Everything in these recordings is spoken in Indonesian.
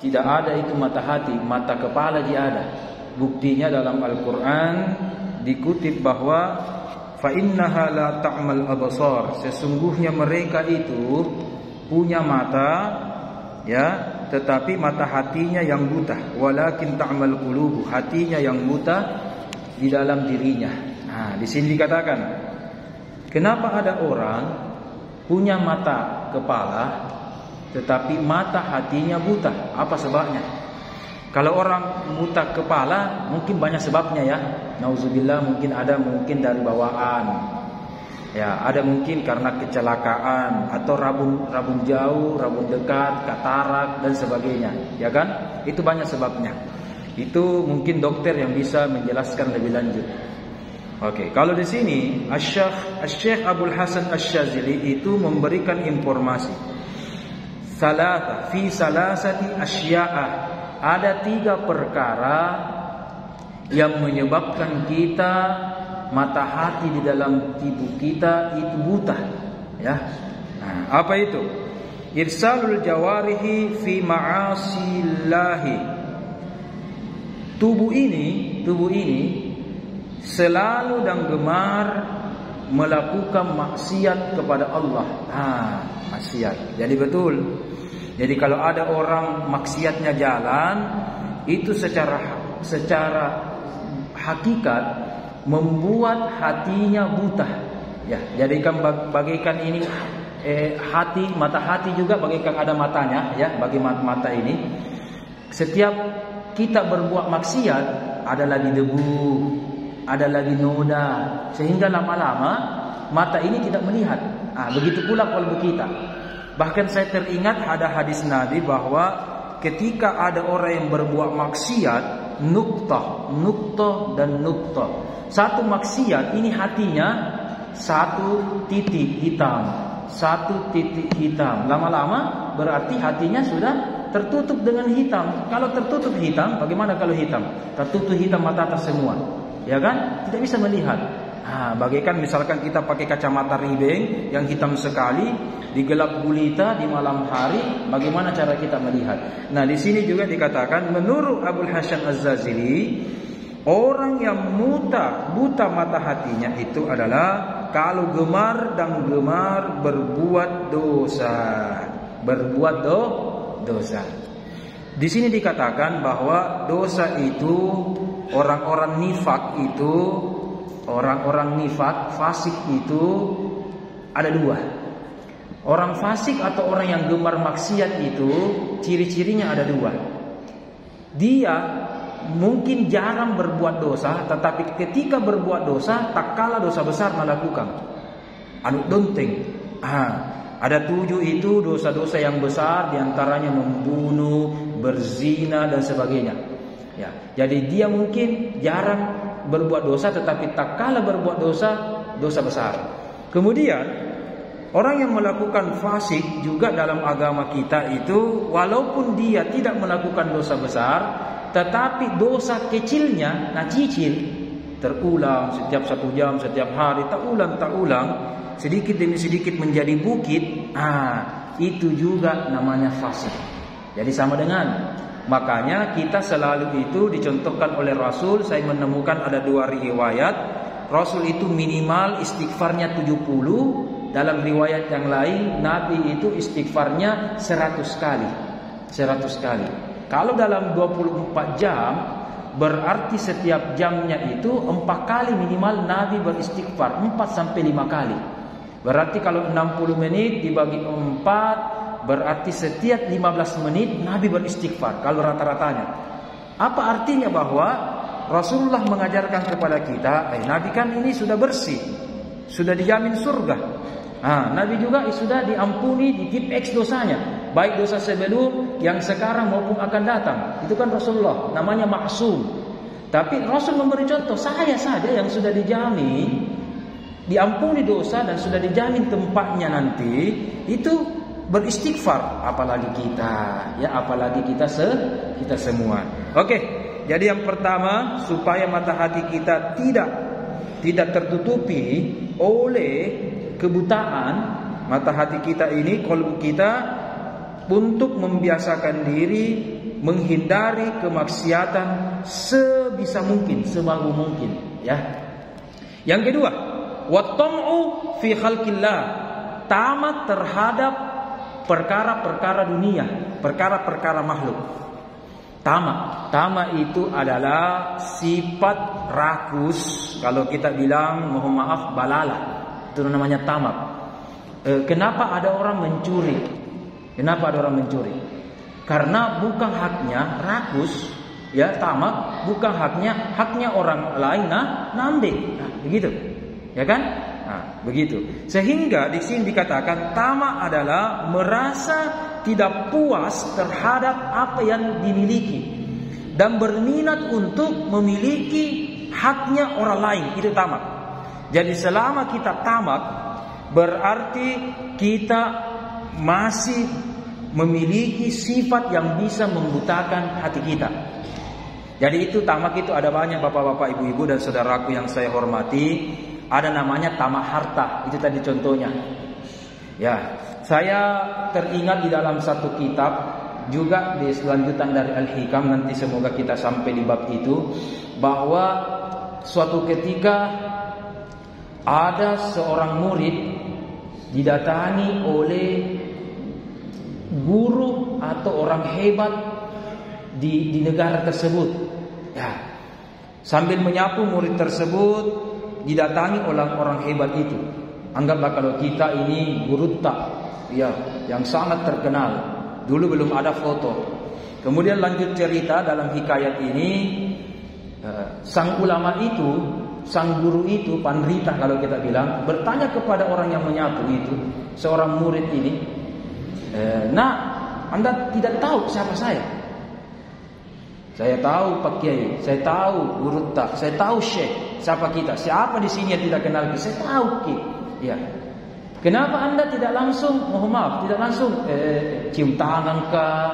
Tidak ada itu mata hati, mata kepala dia ada. Buktinya dalam Al-Quran dikutip bahwa fa innaha la ta'mal absar, sesungguhnya mereka itu punya mata, ya, tetapi mata hatinya yang buta. Walakin ta'mal qulubu, hatinya yang buta di dalam dirinya. Nah, di sini dikatakan, kenapa ada orang punya mata kepala tetapi mata hatinya buta? Apa sebabnya? Kalau orang buta kepala mungkin banyak sebabnya, ya. Nauzubillah, mungkin dari bawaan. Ya, ada mungkin karena kecelakaan atau rabun jauh, rabun dekat, katarak dan sebagainya, ya kan? Itu banyak sebabnya. Itu mungkin dokter yang bisa menjelaskan lebih lanjut. Oke, kalau di sini Asy-Syaikh Abdul Hasan Asy-Syadzili itu memberikan informasi. Fi salasati asya'a, ada 3 perkara yang menyebabkan kita mata hati di dalam tubuh kita itu buta, ya. Nah, apa itu? Irsalul jawarihi fi ma'asillahi. Tubuh ini selalu dan gemar melakukan maksiat kepada Allah. Maksiat. Jadi betul. Jadi kalau ada orang maksiatnya jalan, itu secara hakikat membuat hatinya buta. Ya, jadikan bagaikan ini mata hati juga bagaikan ada matanya, ya, bagi mata ini. Setiap kita berbuat maksiat, ada lagi debu, ada lagi noda, sehingga lama-lama mata ini tidak melihat. Begitu pula kalbu kita. Bahkan saya teringat ada hadis Nabi bahwa ketika ada orang yang berbuat maksiat, nuktah dan nuktah. Satu maksiat ini hatinya satu titik hitam. Lama-lama berarti hatinya sudah tertutup dengan hitam. Kalau tertutup hitam, bagaimana kalau hitam? Tertutup hitam mata atas semua, ya kan? Tidak bisa melihat. Bagaikan misalkan kita pakai kacamata ribeng yang hitam sekali, digelap gulita di malam hari, bagaimana cara kita melihat? Nah, di sini juga dikatakan menurut Abdul Hasan Az-Zazili, orang yang buta mata hatinya itu adalah kalau gemar berbuat dosa. Di sini dikatakan bahwa dosa itu orang-orang nifak, fasik itu ada 2. Orang fasik atau orang yang gemar maksiat itu ciri-cirinya ada 2. Dia mungkin jarang berbuat dosa, tetapi ketika berbuat dosa, tak kalah dosa besar melakukan. Ada 7 itu dosa-dosa yang besar, diantaranya membunuh, berzina dan sebagainya. Ya, jadi dia mungkin jarang berbuat dosa, tetapi tak kalah berbuat dosa besar. Kemudian orang yang melakukan fasik juga dalam agama kita itu, walaupun dia tidak melakukan dosa besar, tetapi dosa kecilnya, cicil, terulang setiap 1 jam, setiap hari, tak ulang, sedikit demi sedikit menjadi bukit. Itu juga namanya fasik. Jadi sama dengan, makanya kita selalu itu dicontohkan oleh Rasul. Saya menemukan ada 2 riwayat. Rasul itu minimal istighfarnya 70. Dalam riwayat yang lain, Nabi itu istighfarnya 100 kali. Kalau dalam 24 jam, berarti setiap jamnya itu 4 kali minimal Nabi beristighfar, 4-5 kali. Berarti kalau 60 menit dibagi 4, berarti setiap 15 menit Nabi beristighfar kalau rata-ratanya. Apa artinya? Bahwa Rasulullah mengajarkan kepada kita, Nabi kan ini sudah bersih, sudah dijamin surga. Nabi juga sudah diampuni, ditip X dosanya, baik dosa sebelum, yang sekarang maupun akan datang. Itu kan Rasulullah, namanya maksum. Tapi Rasul memberi contoh, saya saja yang sudah dijamin diampuni dosa dan sudah dijamin tempatnya nanti, itu beristighfar, apalagi kita, ya, apalagi kita semua. Oke, jadi yang pertama, supaya mata hati kita tidak tertutupi oleh kebutaan, mata hati kita ini, qalbu kita untuk membiasakan diri menghindari kemaksiatan sebisa mungkin, sebagus mungkin, ya. Yang kedua, wat-tam'u fi khalqillah, tamak terhadap perkara-perkara dunia, perkara-perkara makhluk. Tamak itu adalah sifat rakus. Kalau kita bilang, mohon maaf, balala, itu namanya tamak. Kenapa ada orang mencuri? Kenapa ada orang mencuri? Karena bukan haknya, rakus, ya, tamak bukan haknya orang lain ngambil. Nah, begitu, ya kan? Nah, begitu. Sehingga di sini dikatakan tamak adalah merasa tidak puas terhadap apa yang dimiliki dan berminat untuk memiliki haknya orang lain. Itu tamak. Jadi selama kita tamak, berarti kita masih memiliki sifat yang bisa membutakan hati kita. Jadi itu tamak itu ada banyak, bapak-bapak, ibu-ibu dan saudaraku yang saya hormati. Ada namanya tamak harta. Itu tadi contohnya. Ya, saya teringat di dalam satu kitab juga di selanjutan dari Al-Hikam, nanti semoga kita sampai di bab itu, bahwa suatu ketika ada seorang murid didatangi oleh guru atau orang hebat di negara tersebut. Ya, sambil menyapu murid tersebut didatangi oleh orang hebat itu. Anggaplah kalau kita ini guru tak, ya, yang sangat terkenal. Dulu belum ada foto. Kemudian lanjut cerita dalam hikayat ini, sang ulama itu, sang guru itu, pandrita kalau kita bilang, bertanya kepada orang yang menyapu itu, seorang murid ini, "Nah, Anda tidak tahu siapa saya? Saya tahu Pak Kiai, saya tahu guru tak, saya tahu Syekh. Siapa kita? Siapa di sini yang tidak kenal kita? Saya tahu Ki. Ya. Kenapa Anda tidak langsung, mohon maaf, tidak langsung cium tangan kah?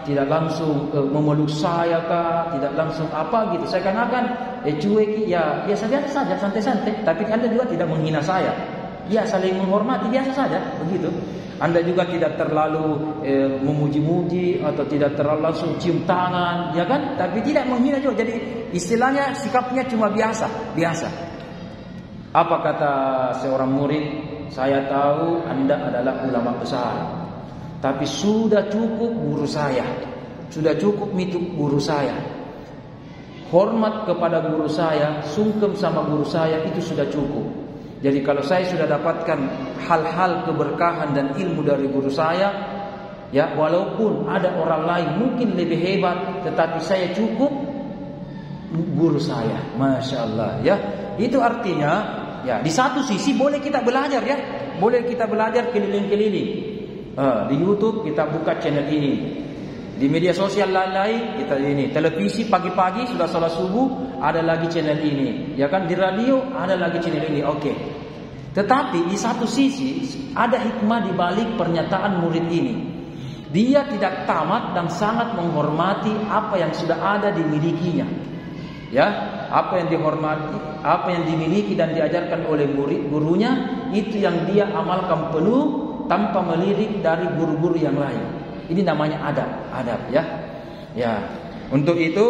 Tidak langsung memeluk saya kah? Tidak langsung apa gitu? Saya katakan cuek, ya biasa saja, santai-santai. Tapi Anda juga tidak menghina saya. Ya, saling menghormati, biasa saja, begitu. Anda juga tidak terlalu memuji-muji atau tidak terlalu langsung cium tangan, ya kan? Tapi tidak menghina juga. Jadi istilahnya sikapnya cuma biasa. Apa kata seorang murid? Saya tahu Anda adalah ulama besar, tapi sudah cukup guru saya. Sudah cukup itu guru saya. Hormat kepada guru saya, sungkem sama guru saya, itu sudah cukup. Jadi kalau saya sudah dapatkan hal-hal keberkahan dan ilmu dari guru saya, ya, walaupun ada orang lain mungkin lebih hebat, tetapi saya cukup guru saya. Masya Allah, ya. Itu artinya, ya, di satu sisi boleh kita belajar, ya, boleh kita belajar keliling-keliling. Di YouTube kita buka channel ini, di media sosial lain kita ini, televisi pagi-pagi sudah salat subuh ada lagi channel ini, ya kan, di radio ada lagi channel ini. Oke. Tetapi di satu sisi ada hikmah di balik pernyataan murid ini. Dia tidak tamak dan sangat menghormati apa yang sudah ada dimilikinya. Ya, apa yang dihormati, apa yang dimiliki dan diajarkan oleh murid gurunya, itu yang dia amalkan penuh tanpa melirik dari guru-guru yang lain. Ini namanya adab, ya. Ya. Untuk itu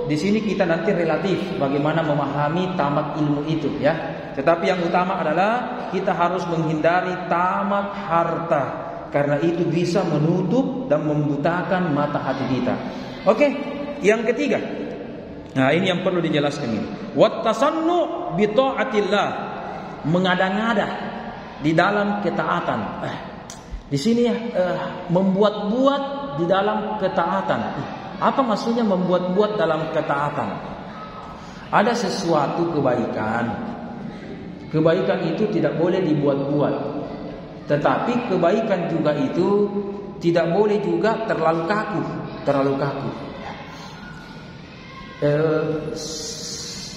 di sini kita nanti relatif bagaimana memahami tamak ilmu itu, ya. Tetapi yang utama adalah kita harus menghindari tamak harta, karena itu bisa menutup dan membutakan mata hati kita. Oke, yang ketiga. Nah, ini yang perlu dijelaskan ini. Wattasannu bi taatillah, mengada-ngada di dalam ketaatan. Di sini membuat-buat di dalam ketaatan. Apa maksudnya membuat-buat dalam ketaatan? Ada sesuatu kebaikan. Kebaikan itu tidak boleh dibuat-buat. Tetapi kebaikan juga itu tidak boleh juga terlalu kaku.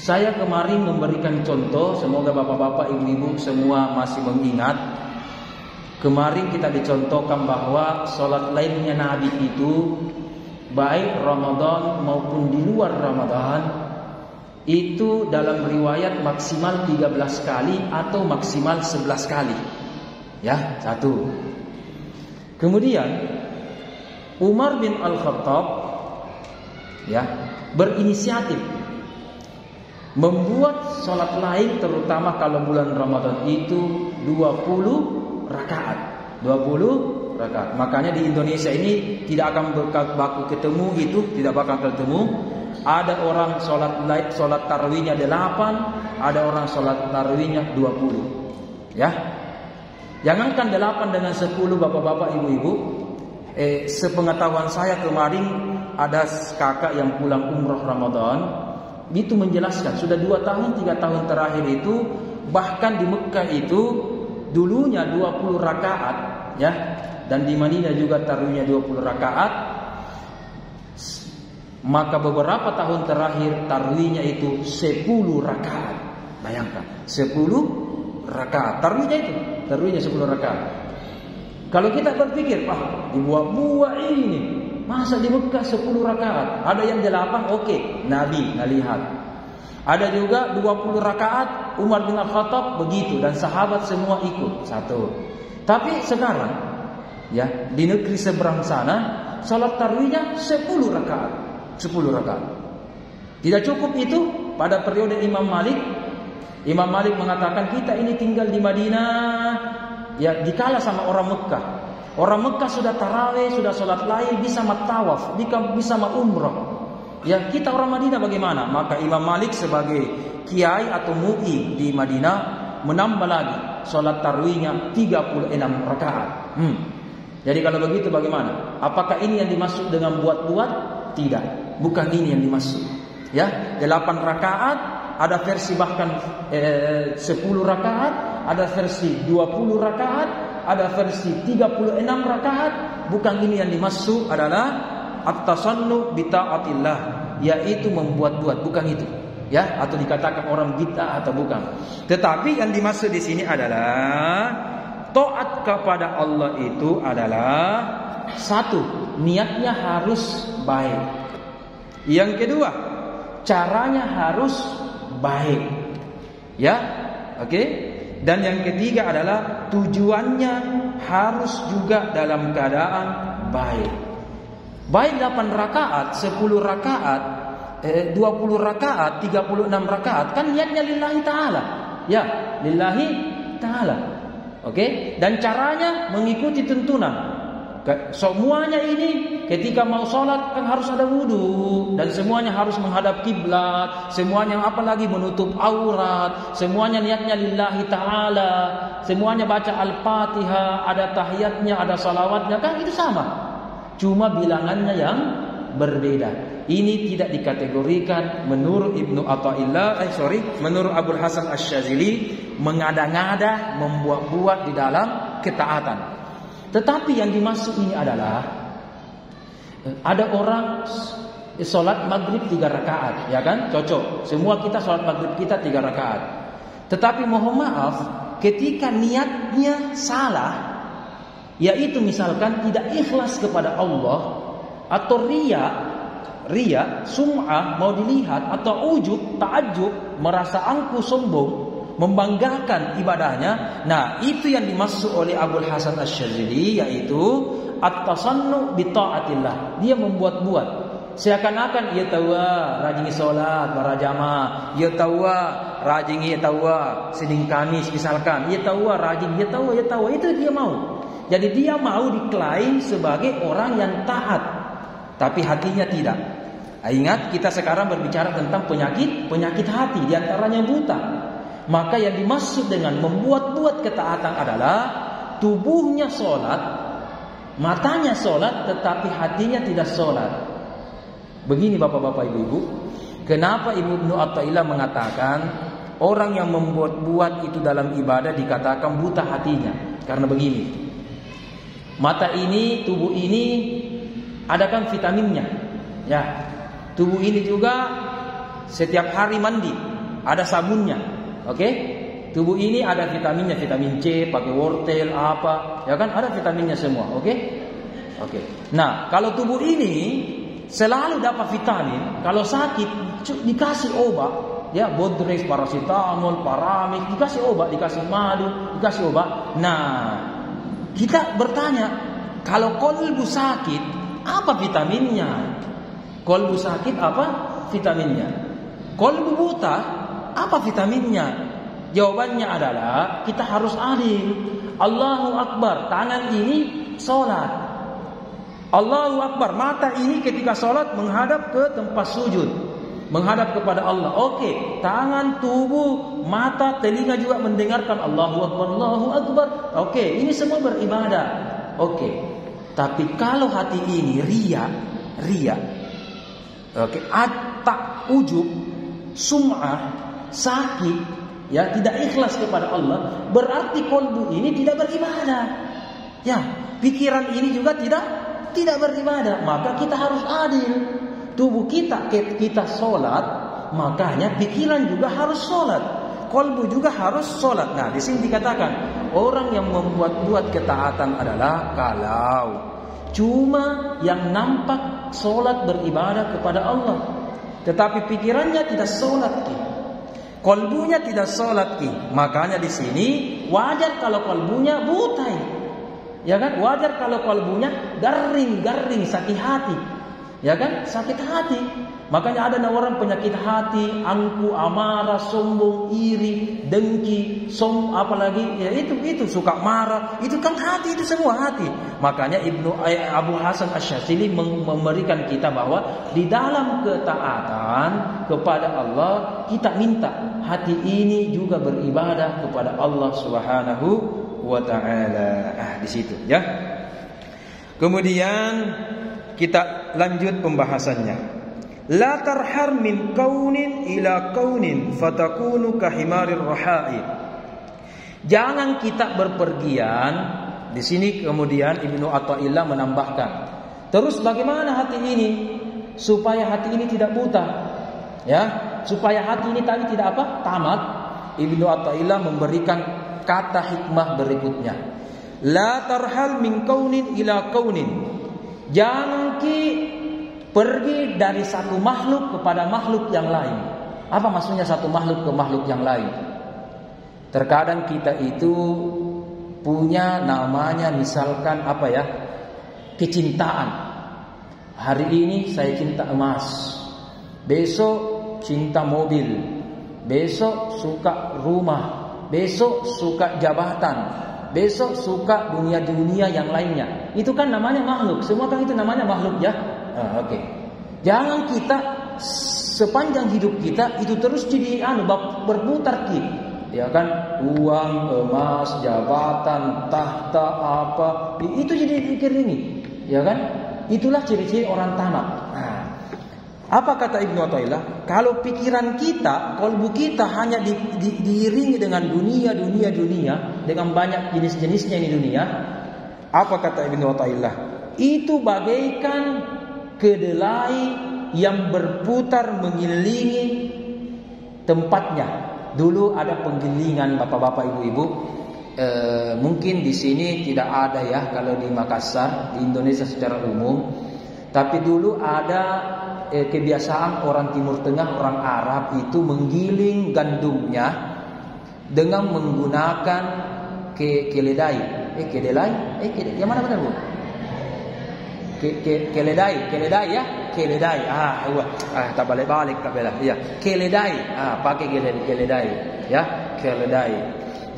Saya kemarin memberikan contoh, semoga bapak-bapak, ibu-ibu semua masih mengingat. Kemarin kita dicontohkan bahwa sholat lainnya Nabi itu, baik Ramadan maupun di luar Ramadan, itu dalam riwayat maksimal 13 kali atau maksimal 11 kali. Ya, satu. Kemudian Umar bin Al-Khattab ya berinisiatif membuat sholat lain, terutama kalau bulan Ramadan itu 20 rakaat. 20 rakaat. Makanya di Indonesia ini tidak akan baku ketemu itu, tidak bakal ketemu. Ada orang sholat tarawihnya 8, ada orang sholat tarawihnya 20. Ya. Jangankan 8 dengan 10 bapak-bapak, ibu-ibu. Sepengetahuan saya kemarin ada kakak yang pulang umroh Ramadan, itu menjelaskan sudah 2 tahun 3 tahun terakhir itu, bahkan di Mekah itu dulunya 20 rakaat ya, dan di Madinah juga tarawihnya 20 rakaat. Maka beberapa tahun terakhir tarawihnya itu 10 rakaat. Bayangkan 10 rakaat tarawihnya 10 rakaat. Kalau kita berpikir, dibuat-buat ini, masa di Mekah 10 rakaat? Ada yang 8, oke, Nabi lihat. Ada juga 20 rakaat, Umar bin Al-Khattab begitu, dan sahabat semua ikut. Satu. Tapi sekarang ya, di negeri seberang sana salat tarawihnya 10 rakaat. 10 rakaat. Tidak cukup itu pada periode Imam Malik. Imam Malik mengatakan kita ini tinggal di Madinah, ya dikalah sama orang Mekah. Orang Mekah sudah tarawih, sudah sholat lain, bisa tawaf, bisa umrah. Ya, kita orang Madinah bagaimana? Maka Imam Malik sebagai kiai atau mu'i di Madinah menambah lagi sholat tarawihnya 36 rakaat. Jadi kalau begitu bagaimana? Apakah ini yang dimaksud dengan buat-buat? Tidak, bukan ini yang dimaksud. Ya, 8 rakaat, ada versi bahkan 10 rakaat, ada versi 20 rakaat, ada versi 36 rakaat. Bukan ini yang dimaksud adalah at-tasannu bi ta'atillah, yaitu membuat-buat, bukan itu. Ya, atau dikatakan orang bid'ah atau bukan. Tetapi yang dimaksud di sini adalah taat kepada Allah itu adalah satu, niatnya harus baik. Yang kedua, caranya harus baik. Ya, oke? Dan yang ketiga adalah tujuannya harus juga dalam keadaan baik. Baik 8 rakaat, 10 rakaat, 20 rakaat, 36 rakaat, kan niatnya lillahi ta'ala. Ya, lillahi ta'ala. Oke? Dan caranya mengikuti tuntunan. Semuanya ini ketika mau sholat kan harus ada wudu, dan semuanya harus menghadap kiblat, semuanya apalagi menutup aurat, semuanya niatnya lillahi ta'ala, semuanya baca al-fatihah, ada tahiyatnya, ada salawatnya, kan itu sama, cuma bilangannya yang berbeda. Ini tidak dikategorikan menurut menurut Abul Hasan Asy-Syadzili mengada-ngada, membuat-buat di dalam ketaatan. Tetapi yang dimaksud ini adalah ada orang sholat maghrib 3 rakaat, ya kan? Cocok. Semua kita sholat maghrib kita 3 rakaat. Tetapi mohon maaf, ketika niatnya salah, yaitu misalkan tidak ikhlas kepada Allah, atau ria, sum'ah, mau dilihat, atau ujub, ta'ajjub, merasa angkuh, sombong, membanggakan ibadahnya. Nah, itu yang dimaksud oleh Abul Hasan Asy-Syadzili, yaitu at-tasannu bi ta'atillah. Dia membuat-buat, seakan-akan ia tahu rajin salat berjamaah, ia tahu rajin, ia tahu Senin Kamis misalkan, ia tahu rajin, ia tahu itu dia mau. Jadi dia mau diklaim sebagai orang yang taat, tapi hatinya tidak. Ingat, kita sekarang berbicara tentang penyakit hati, diantaranya buta. Maka yang dimaksud dengan membuat-buat ketaatan adalah tubuhnya sholat, matanya sholat, tetapi hatinya tidak sholat. Begini bapak-bapak, ibu-ibu, kenapa Ibnu Athaillah mengatakan orang yang membuat-buat itu dalam ibadah dikatakan buta hatinya? Karena begini, mata ini, tubuh ini ada kan vitaminnya, ya. Tubuh ini juga setiap hari mandi, ada sabunnya. Oke, tubuh ini ada vitaminnya, vitamin C, pakai wortel apa, ya kan, ada vitaminnya semua. Oke. Nah, kalau tubuh ini selalu dapat vitamin, kalau sakit dikasih obat, ya, Bodrex, paracetamol, Paramix, dikasih obat, dikasih madu, dikasih obat. Nah, kita bertanya, kalau kolbu sakit, Apa vitaminnya? Kolbu sakit apa vitaminnya? Kolbu buta apa vitaminnya? Jawabannya adalah kita harus adil. Allahu Akbar, tangan ini sholat. Allahu Akbar, mata ini ketika sholat menghadap ke tempat sujud, menghadap kepada Allah. Oke, tangan, tubuh, mata, telinga juga mendengarkan Allahu Akbar, Allahu Akbar. Oke, ini semua beribadah. Oke, tapi kalau hati ini ria, oke, tak ujub, sum'ah, sakit, ya, tidak ikhlas kepada Allah, berarti kolbu ini tidak beribadah. Ya, pikiran ini juga tidak beribadah. Maka kita harus adil. Tubuh kita sholat, makanya pikiran juga harus sholat, kolbu juga harus sholat. Nah, di sini dikatakan orang yang membuat ketaatan adalah kalau cuma yang nampak sholat beribadah kepada Allah, tetapi pikirannya tidak sholat, kolbunya tidak sholat. Makanya di sini wajar kalau kolbunya butai, ya kan? Wajar kalau kolbunya garing sakit hati. Ya kan, sakit hati. Makanya ada orang penyakit hati, angku, amarah, sombong, iri, dengki, apalagi ya itu suka marah. Itu kan hati, itu semua hati. Makanya Abu Hasan Asy-Syadzili memberikan kita bahwa di dalam ketaatan kepada Allah kita minta hati ini juga beribadah kepada Allah Subhanahu wa taala. Di situ ya. Kemudian kita lanjut pembahasannya. La tarhar min kaunin ila kaunin fatakunu kahimarir rahai. Jangan kita berpergian. Di sini kemudian Ibnu Athaillah menambahkan. Terus bagaimana hati ini supaya hati ini tidak buta? Ya, supaya hati ini tadi tidak apa? Tamat. Ibnu Athaillah memberikan kata hikmah berikutnya. La tarhal min kaunin ila kaunin. Jangan pergi dari satu makhluk kepada makhluk yang lain. Apa maksudnya satu makhluk ke makhluk yang lain? Terkadang kita itu punya namanya misalkan kecintaan. Hari ini saya cinta emas, besok cinta mobil, besok suka rumah, besok suka jabatan, besok suka dunia yang lainnya. Itu kan namanya makhluk. Semua kan itu namanya makhluk ya. Oke. Jangan kita sepanjang hidup kita itu terus jadi berputar ya kan, uang, emas, jabatan, tahta, apa itu jadi pikir ini, ya kan? Itulah ciri-ciri orang tamat. Nah, apa kata Ibnu Athaillah? Kalau pikiran kita, kolbu kita hanya diiringi dengan dunia, dengan banyak jenis-jenisnya ini dunia. Apa kata Ibnu Athaillah? Itu bagaikan kedelai yang berputar mengelilingi tempatnya. Dulu ada penggilingan bapak-bapak, ibu-ibu. Mungkin di sini tidak ada ya, kalau di Makassar, di Indonesia secara umum. Tapi dulu ada kebiasaan orang Timur Tengah, orang Arab itu menggiling gandumnya dengan menggunakan keledai. Kedelai? Yang mana benar bu? Keledai ya? Keledai. Tak balik-balik kabelah. Ya, keledai. Pakai keledai. Ya, keledai.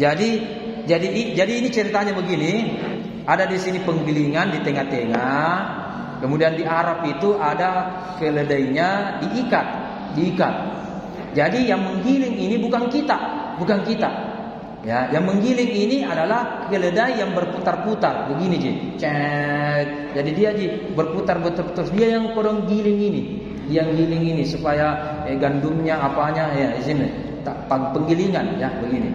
Jadi ini ceritanya begini. Ada di sini penggilingan di tengah-tengah. Kemudian di Arab itu ada keledainya diikat. Jadi yang menggiling ini bukan kita. Ya, yang menggiling ini adalah keledai yang berputar-putar begini je. Jadi dia berputar terus. Dia yang kodong giling ini. Yang giling ini supaya gandumnya apanya ya di sini. Penggilingan ya begini.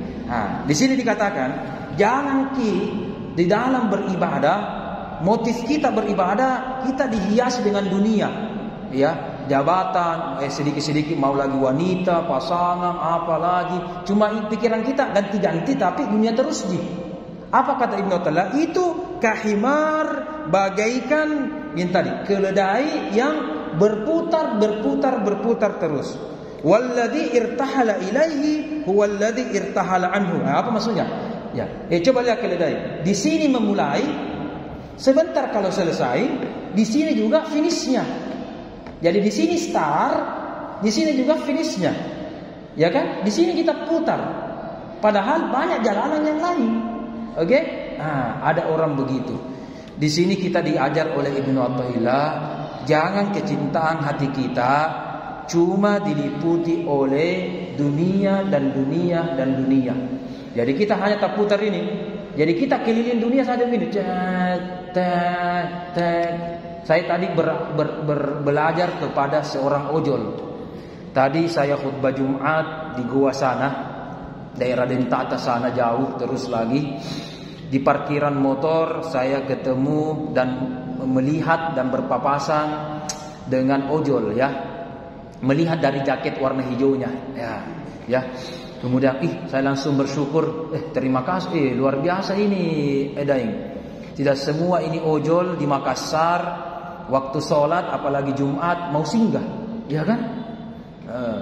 Di sini dikatakan jangan di dalam beribadah, motif kita beribadah kita dihiasi dengan dunia. Ya, jabatan, sedikit-sedikit mau lagi wanita, pasangan, apa lagi. Cuma pikiran kita ganti-ganti tapi dunia terus Apa kata Ibnu Athaillah? Itu kahimar, bagaikan yang tadi, keledai yang berputar terus. Walladzi irtahala ilaihi huwallazi irtahala anhu. Apa maksudnya? Ya. Coba lihat keledai. Di sini memulai, sebentar kalau selesai Di sini juga finishnya. Jadi di sini start, di sini juga finishnya. Ya kan? Di sini kita putar. Padahal banyak jalanan yang lain. Oke? Nah, ada orang begitu. Di sini kita diajar oleh Ibnu Athaillah, jangan kecintaan hati kita cuma diliputi oleh dunia dan dunia dan dunia. Jadi kita hanya terputar ini. Jadi kita keliling dunia saja begini. Saya tadi belajar kepada seorang ojol. Tadi saya khutbah Jumat di gua sana, daerah Dentata sana jauh terus lagi. Di parkiran motor saya ketemu dan melihat dan berpapasan dengan ojol ya. Melihat dari jaket warna hijaunya ya. Kemudian saya langsung bersyukur, terima kasih, luar biasa ini Edaing. Tidak semua ini ojol di Makassar waktu sholat apalagi Jumat mau singgah, ya kan?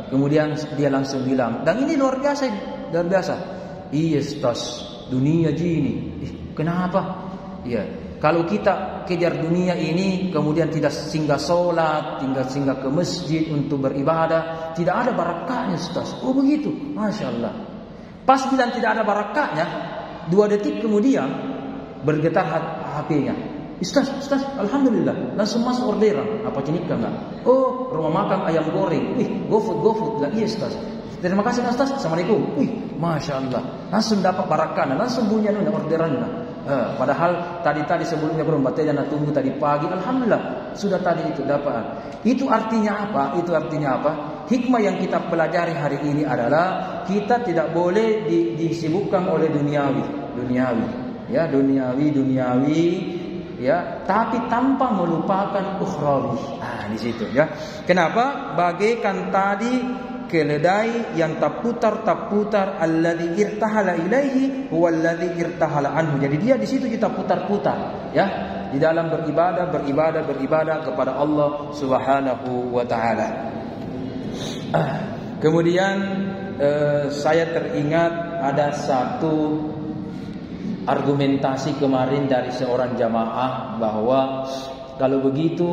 Kemudian dia langsung bilang, dan ini luar biasa. Iya Ustaz, dunia gini. Kenapa? Ya, kalau kita kejar dunia ini kemudian tidak singgah sholat, tidak singgah ke masjid untuk beribadah, tidak ada barakahnya Ustaz. Oh begitu, Masya Allah. Pas bilang tidak ada barakahnya, 2 detik kemudian bergetar HP-nya. Ustaz, Alhamdulillah, langsung masuk orderan. Apa cinika enggak? Oh, rumah makan ayam goreng. GoFood. Iya Ustaz. Terima kasih Ustaz. Assalamualaikum. Masya Allah. Langsung dapat barakahnya, langsung bunyi orderannya. Padahal tadi sebelumnya belum batalnya tunggu tadi pagi. Alhamdulillah sudah tadi itu dapat. Itu artinya apa? Hikmah yang kita pelajari hari ini adalah kita tidak boleh disibukkan oleh duniawi, ya, tapi tanpa melupakan ukhrawi. Di situ ya. Kenapa? Bagaikan tadi keledai yang terputar alladzi irtahala ilaihi huwa alladzi irtahala anhu. Jadi dia di situ kita putar-putar ya, di dalam beribadah kepada Allah Subhanahu wa taala. Kemudian saya teringat ada satu argumentasi kemarin dari seorang jamaah bahwa kalau begitu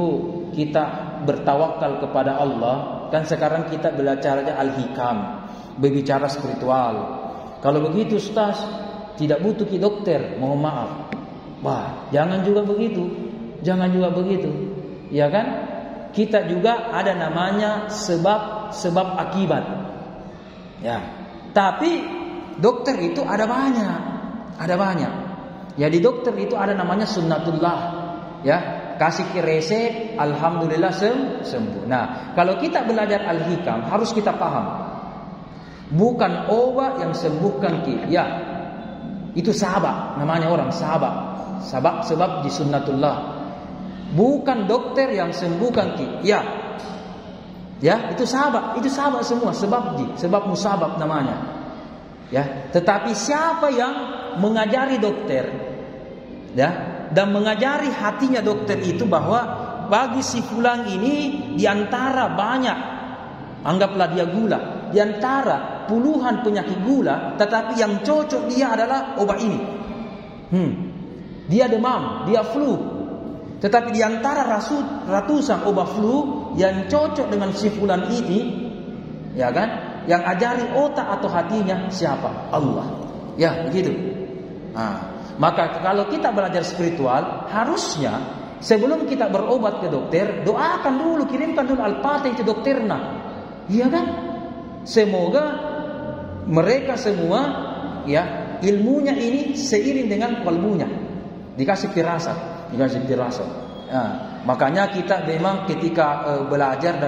kita bertawakal kepada Allah. Kan sekarang kita belajar al-hikam, berbicara spiritual. Kalau begitu Ustaz, tidak butuh ki dokter, mohon maaf. Wah, jangan juga begitu. Ya kan? Kita juga ada namanya sebab akibat. Ya. Tapi dokter itu ada banyak. Ya, di dokter itu ada namanya sunnatullah. Ya. Kasih resep, alhamdulillah sembuh. Nah, kalau kita belajar al-hikam harus kita paham. Bukan obat yang sembuhkan ki. Ya. Itu sahabat, namanya orang sahabat. Sebab di sunnatullah. Bukan dokter yang sembuhkan ki. Ya. Ya, itu sahabat semua, sebab musabab namanya. Ya, tetapi siapa yang mengajari dokter? Ya, dan mengajari hatinya dokter itu bahwa bagi si fulan ini diantara banyak, anggaplah dia gula, diantara puluhan penyakit gula, tetapi yang cocok dia adalah obat ini. Dia demam, dia flu, tetapi diantara ratusan obat flu yang cocok dengan si fulan ini, ya kan? Yang ajari otak atau hatinya siapa? Allah. Ya begitu. Maka kalau kita belajar spiritual, harusnya sebelum kita berobat ke dokter, doakan dulu, kirimkan dulu Al-Fatihah ke dokternya. Iya kan? Semoga mereka semua ya ilmunya ini seiring dengan kalbunya. Dikasih firasat. Makanya kita memang ketika belajar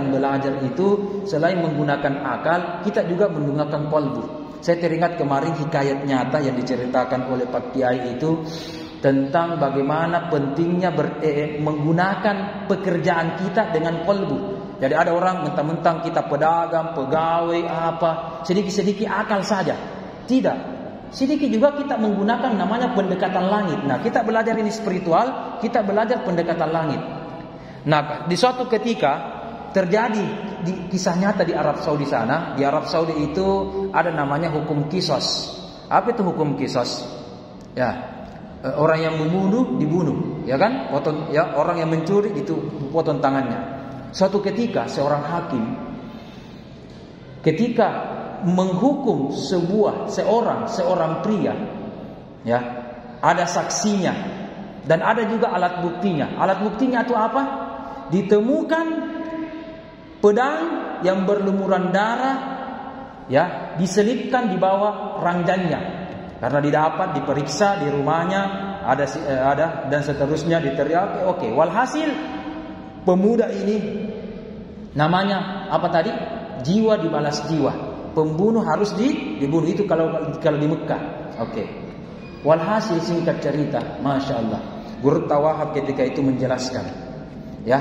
itu selain menggunakan akal, kita juga menggunakan kalbu. Saya teringat kemarin hikayat nyata yang diceritakan oleh Pak Kiai itu tentang bagaimana pentingnya menggunakan pekerjaan kita dengan kalbu. Jadi ada orang mentang-mentang kita pedagang, pegawai, sedikit-sedikit akal saja. Tidak. Sedikit juga kita menggunakan namanya pendekatan langit. Nah, kita belajar ini spiritual, kita belajar pendekatan langit. Nah, di suatu ketika terjadi di kisah nyata di Arab Saudi sana. Di Arab Saudi itu ada namanya hukum kisos. Apa itu hukum kisos? Ya, orang yang membunuh dibunuh, ya kan? Potong, ya, orang yang mencuri itu potong tangannya. Suatu ketika seorang hakim ketika menghukum seorang pria, ya, ada saksinya dan ada juga alat buktinya. Alat buktinya itu apa? Ditemukan pedang yang berlumuran darah, ya, diselipkan di bawah ranjangnya. Karena didapat, diperiksa di rumahnya, ada dan seterusnya, diteriaki. Oke, walhasil pemuda ini namanya apa tadi? Jiwa dibalas jiwa. Pembunuh harus dibunuh, itu kalau di Mekah. Oke. Walhasil singkat cerita, Masya Allah, Guru Tawahab ketika itu menjelaskan, ya,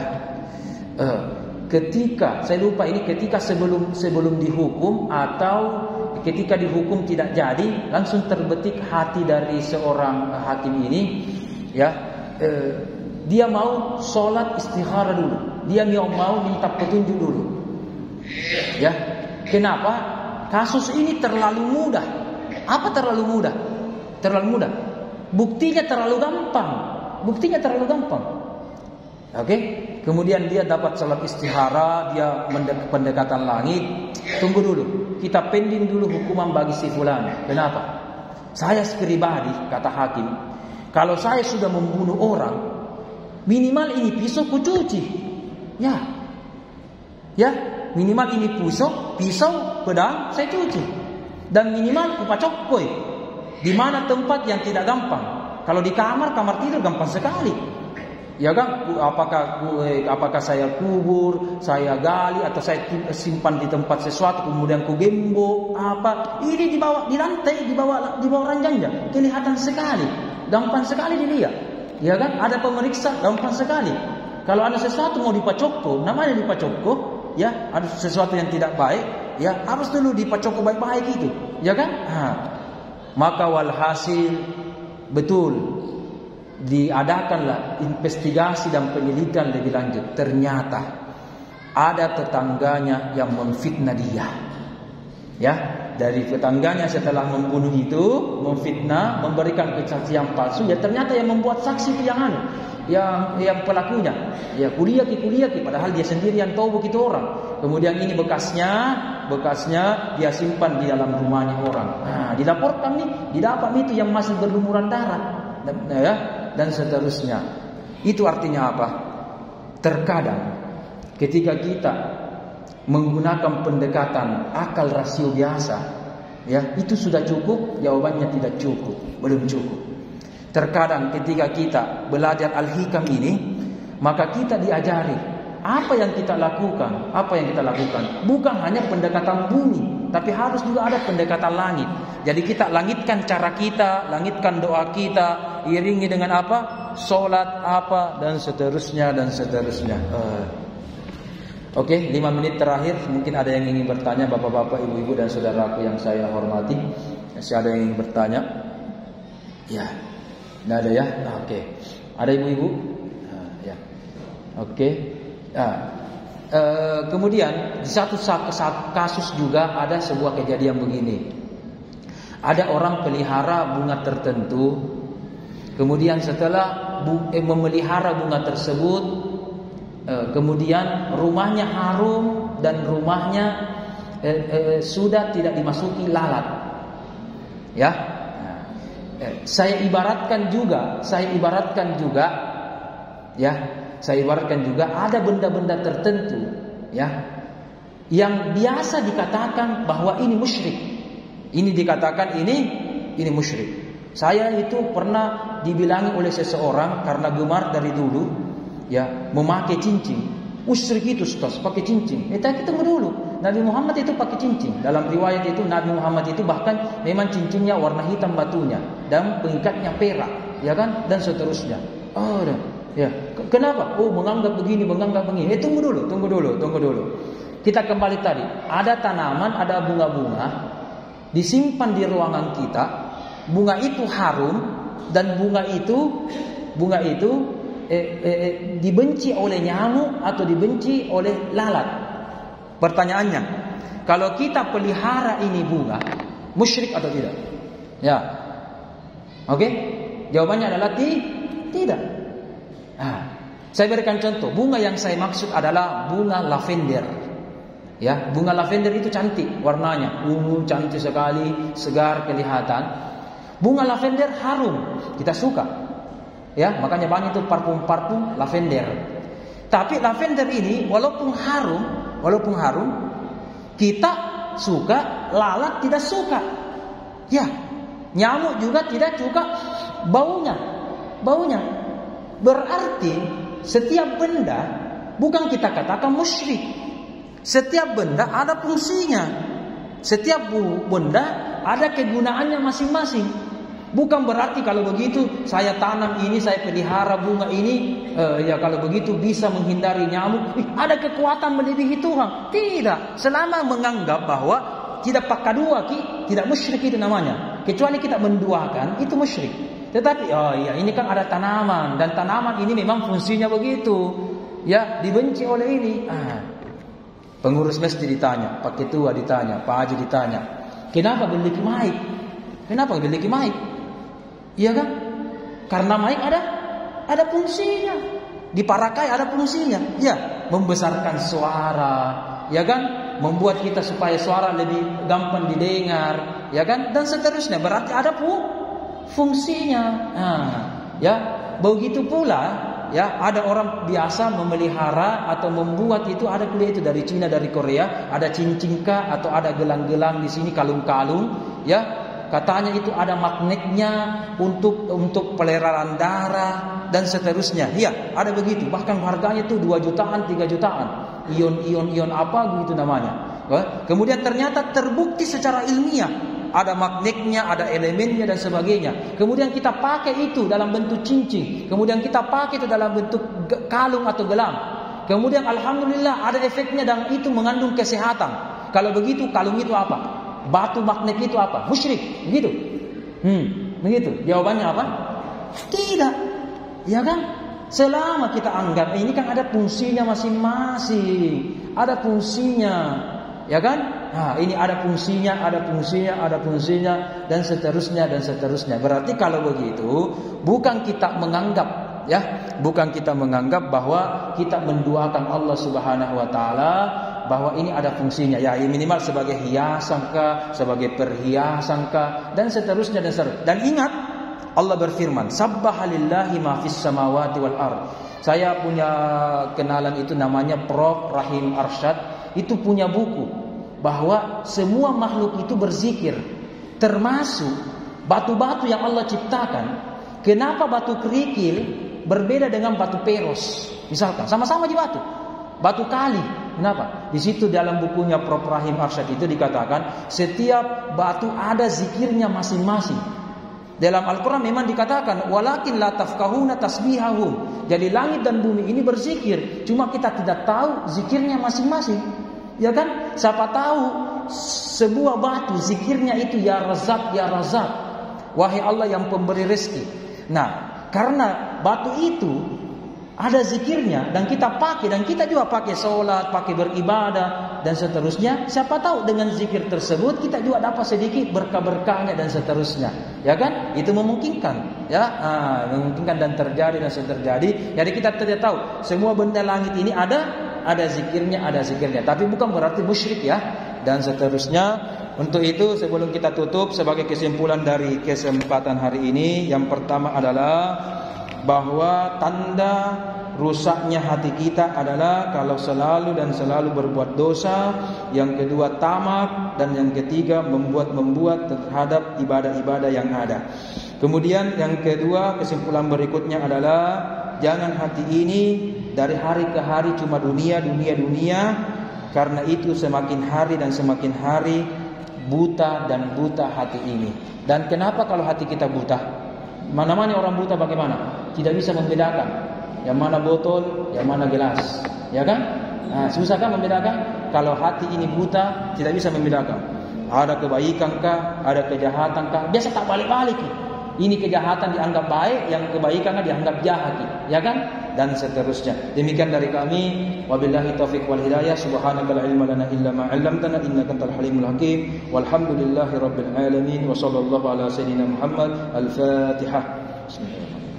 ketika saya lupa ini ketika sebelum dihukum atau ketika dihukum tidak jadi, langsung terbetik hati dari seorang hakim ini, ya, dia mau sholat istikharah dulu, dia mau minta petunjuk dulu, ya. Kenapa? Kasus ini terlalu mudah. Apa terlalu mudah? Terlalu mudah. Buktinya terlalu gampang. Oke? Kemudian dia dapat salat istihara, dia pendekatan langit. Tunggu dulu, kita pending dulu hukuman bagi si fulan. Kenapa? Saya pribadi, kata hakim, kalau saya sudah membunuh orang, minimal ini pisau kucuci. Ya, minimal ini pisau, pedang saya cuci. Dan minimal kupacokoi. Di mana tempat yang tidak gampang? Kalau di kamar tidur gampang sekali. Ya kan? Apakah saya kubur, saya gali, atau saya simpan di tempat sesuatu, kemudian ku gembok apa? Ini di lantai, di bawah ranjangnya, kelihatan sekali, gampang sekali dilihat. Ya kan? Ada pemeriksa, gampang sekali. Kalau ada sesuatu mau dipacokko, namanya dipacokko, ya, ada sesuatu yang tidak baik, ya, harus dulu dipacokko baik-baik itu, ya kan? Maka walhasil betul diadakanlah investigasi dan penyelidikan lebih lanjut. Ternyata ada tetangganya yang memfitnah dia, ya, dari tetangganya setelah membunuh itu memfitnah, memberikan kesaksian palsu. Ya, ternyata yang membuat saksi itu yang pelakunya, ya, kuliah padahal dia sendiri yang tahu begitu orang. Kemudian ini bekasnya dia simpan di dalam rumahnya orang. Dilaporkan nih, didapat itu yang masih berlumuran darah, dan seterusnya. Itu artinya apa? Terkadang ketika kita menggunakan pendekatan akal rasio biasa, ya, itu sudah cukup? Jawabannya tidak cukup, belum cukup. Terkadang ketika kita belajar Al-Hikam ini, maka kita diajari apa yang kita lakukan. Bukan hanya pendekatan bumi, tapi harus juga ada pendekatan langit. Jadi kita langitkan cara kita, langitkan doa kita, iringi dengan apa? Salat apa, dan seterusnya. Oke, 5 menit terakhir. Mungkin ada yang ingin bertanya, bapak-bapak, ibu-ibu, dan saudaraku yang saya hormati. Masih ada yang ingin bertanya? Ya, tidak ada ya? Oke. Ada ibu-ibu? Ya. Oke. Kemudian di satu kasus juga ada sebuah kejadian begini. Ada orang pelihara bunga tertentu. Kemudian setelah memelihara bunga tersebut, kemudian rumahnya harum dan rumahnya sudah tidak dimasuki lalat. Ya, saya ibaratkan juga ada benda-benda tertentu, ya, yang biasa dikatakan bahwa ini musyrik. Ini dikatakan ini musyrik. Saya itu pernah dibilangi oleh seseorang karena gemar dari dulu, ya, memakai cincin. Musyrik itu, Ustaz, pakai cincin. Kita tunggu dulu. Nabi Muhammad itu pakai cincin. Dalam riwayat itu Nabi Muhammad itu bahkan memang cincinnya warna hitam batunya dan pengikatnya perak, ya kan, dan seterusnya. Ya, kenapa? Menganggap begini. Tunggu dulu. Kita kembali tadi. Ada tanaman, ada bunga-bunga disimpan di ruangan kita. Bunga itu harum dan bunga itu dibenci oleh nyamuk atau dibenci oleh lalat. Pertanyaannya, kalau kita pelihara ini bunga, musyrik atau tidak? Ya. Oke? Jawabannya adalah tidak. Saya berikan contoh. Bunga yang saya maksud adalah bunga lavender. Ya, bunga lavender itu cantik warnanya, ungu, cantik sekali, segar kelihatan. Bunga lavender harum, kita suka. Ya, makanya banyak itu parfum-parfum lavender. Tapi lavender ini walaupun harum, kita suka, lalat tidak suka. Ya, nyamuk juga tidak suka baunya. Berarti setiap benda, bukan kita katakan musyrik. Setiap benda ada fungsinya. Setiap benda ada kegunaannya masing-masing. Bukan berarti kalau begitu saya tanam ini, saya pelihara bunga ini, ya kalau begitu bisa menghindari nyamuk. Ada kekuatan melebihi Tuhan. Tidak. Selama menganggap bahwa tidak pakai dua, tidak musyrik itu namanya. Kecuali kita menduakan, itu musyrik. Tetapi ini kan ada tanaman, dan tanaman ini memang fungsinya begitu. Ya, dibenci oleh ini. Pengurus masjid ditanya, Pak Ketua ditanya, Pak Haji ditanya, kenapa memiliki mic? Kenapa memiliki mic? Iya kan? Karena mic ada fungsinya. Di Parakai ada fungsinya. Ya, membesarkan suara, ya kan? Membuat kita supaya suara lebih gampang didengar, ya kan? Dan seterusnya. Berarti ada fungsinya. Ya, begitu pula ya, ada orang biasa memelihara atau membuat itu, ada kuliah itu dari Cina, dari Korea, ada cincingka atau ada gelang-gelang di sini, kalung-kalung, ya. Katanya itu ada magnetnya untuk peleparan darah dan seterusnya. Ya, ada begitu. Bahkan harganya itu 2 jutaan, 3 jutaan. Ion apa gitu namanya. Kemudian ternyata terbukti secara ilmiah ada magnetnya, ada elemennya dan sebagainya. Kemudian kita pakai itu dalam bentuk cincin. Kemudian kita pakai itu dalam bentuk kalung atau gelang. Kemudian alhamdulillah ada efeknya dan itu mengandung kesehatan. Kalau begitu kalung itu apa? Batu magnet itu apa? Musyrik. Begitu. Begitu. Jawabannya apa? Tidak. Ya kan? Selama kita anggap ini kan ada fungsinya masing-masing. Ada fungsinya. Ya kan? Ini ada fungsinya dan seterusnya. Berarti kalau begitu bukan kita menganggap bahwa kita menduakan Allah Subhanahu wa taala bahwa ini ada fungsinya. Ya, minimal sebagai hiasan kah, sebagai perhiasan kah dan seterusnya. Dan ingat Allah berfirman, "Sabbahalillahi ma fis samawati wal ard." Saya punya kenalan itu namanya Prof. Rahim Arsyad, itu punya buku bahwa semua makhluk itu berzikir, termasuk batu-batu yang Allah ciptakan. Kenapa batu kerikil berbeda dengan batu peros? Misalkan sama-sama di batu kali. Kenapa? Di situ dalam bukunya Prof. Rahim Arsyad itu dikatakan setiap batu ada zikirnya masing-masing. Dalam Al-Quran memang dikatakan walakin la tafkahuna tasbihahum. Jadi langit dan bumi ini berzikir, cuma kita tidak tahu zikirnya masing-masing. Ya kan? Siapa tahu sebuah batu zikirnya itu ya Razak, ya Razak. Wahai Allah yang pemberi rezeki. Nah, karena batu itu ada zikirnya dan kita pakai, dan kita juga pakai sholat, pakai beribadah dan seterusnya. Siapa tahu dengan zikir tersebut kita juga dapat sedikit berkah-berkahnya dan seterusnya. Ya kan? Itu memungkinkan. Ya, memungkinkan dan terjadi dan terjadi. Jadi kita tidak tahu semua benda langit ini ada zikirnya. Tapi bukan berarti musyrik ya, dan seterusnya. Untuk itu sebelum kita tutup, sebagai kesimpulan dari kesempatan hari ini, yang pertama adalah bahwa tanda rusaknya hati kita adalah kalau selalu berbuat dosa. Yang kedua tamak, dan yang ketiga membuat terhadap ibadah-ibadah yang ada. Kemudian yang kedua, kesimpulan berikutnya adalah jangan hati ini dari hari ke hari cuma dunia. Karena itu semakin hari dan semakin hari buta hati ini. Dan kenapa kalau hati kita buta? Mana-mana orang buta bagaimana? Tidak bisa membedakan yang mana botol, yang mana gelas, ya kan? Susah kan membedakan? Kalau hati ini buta, tidak bisa membedakan. Ada kebaikan kah? Ada kejahatan kah? Biasa tak balik-balik. Ini kejahatan dianggap baik, yang kebaikan dianggap jahat, ya kan? Dan seterusnya. Demikian dari kami. Wabillahi taufiq wal hidayah. Subhanaka la ilma lana illa ma 'allamtana innaka antal halimul hakim. Walhamdulillahirabbil alamin wa sallallahu ala sayyidina Muhammad. Al-Fatihah. Bismillahirrahmanirrahim.